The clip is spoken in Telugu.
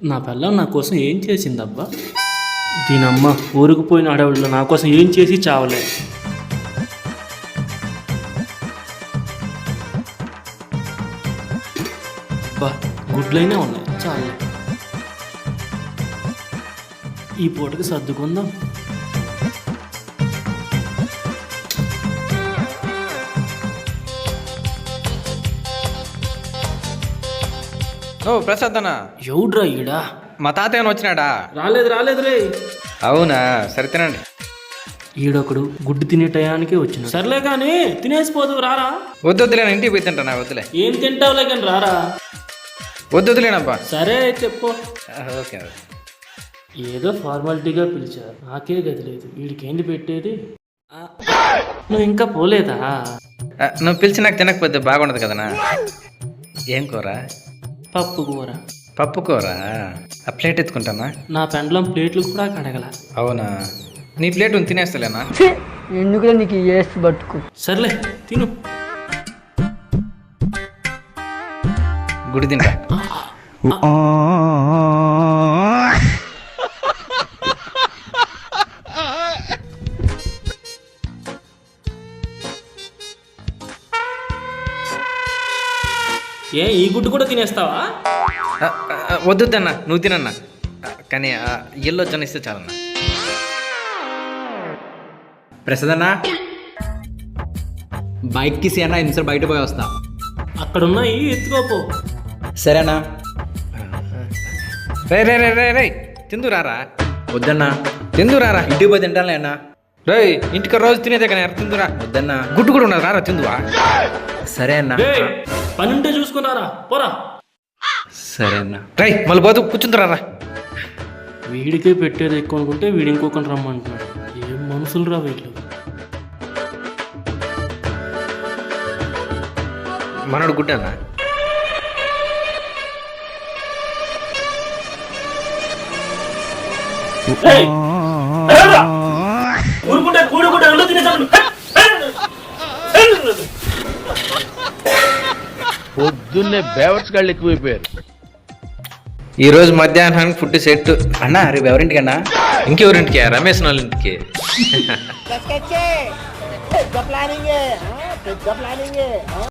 నా పిల్లం నా కోసం ఏం చేసిందబ్బా? దీనమ్మ ఊరుకుపోయిన అడవుల్లో నా కోసం ఏం చేసి చావలే. అబ్బా గుడ్లైనా ఉన్నాయి, చాలే. ఈ పూటకి సర్దుకుందాం. ఓ ప్రసాద్ అన్న, ఎవడ్రా ఈడా? మా తాతయ్య వచ్చినాడా? రాలేదు రే. అవునా, సరే తినండి. ఈడొకడు గుడ్డు తినే టయానికే వచ్చిన. సర్లే కానీ తినేసిపోదు, రారా. వద్దులేనా, ఇంటికి పోయి తింటానా? వద్దులే. ఏం తింటావులే కానీ రారా. వద్దులేనబ్బా. సరే చెప్పు. ఓకే. ఏదో ఫార్మాలిటీగా పిలిచారు, నాకే గది లేదు. వీడికేంది పెట్టేది? నువ్వు ఇంకా పోలేదా? నువ్వు పిలిచి నాకు తినకపోతే బాగుండదు కదనా. ఏం కూర? పప్పు కూర. పప్పు కూర. ఆ ప్లేట్ ఎత్తుకుంటానా? నా పెండ్లం ప్లేట్లు కూడా కడగల. అవునా, నీ ప్లేట్ తినేస్తలేనా? ఎందుకు నీకు వేస్ట్ బతుకు. సర్లే తిను. గుడి తింటా. ఏ ఈ గుడ్డు కూడా తినేస్తావా? వద్దన్నా, నువ్వు తినన్నా. కానీ ఎల్లో జొన్న ఇస్తే చాలన్నా. ప్రసాద్ అన్న, బైక్కి సీ అన్న, ఇన్సర్ బయట పోయి వస్తా. అక్కడున్నాయి ఎత్తుకోపో. సరేనా? రే రే రే రే రే తిందు రారా. వద్దన్నా, తిందు రారా. ఇంటికి పోయి తింటానులే అన్న. రే ఇంటికి రోజు తినేదే కానీ తిందురా. వద్దన్నా. గుడ్డు కూడా ఉన్నది, రారా తిందువా. సరే అన్న. పనుంటే చూసుకున్నారా, పోరా. సరే అన్న. రై మళ్ళీ పోతూ కూర్చుందిరారా. వీడికే పెట్టేది ఎక్కువ అనుకుంటే వీడి ఇంకొకటి రమ్మంటున్నాడు. ఏం మనుషులు రా వీళ్ళు. మనోడు గుడ్డన్నా. పొద్దున్నే బేవర్స్ గాళ్ళు ఎక్కువైపోయారు. ఈ రోజు మధ్యాహ్నానికి ఫుడ్ సెట్. అన్న రేపు ఎవరింటికి అన్నా? ఇంకెవరింటికి? రమేష్ వాళ్ళ ఇంటికి.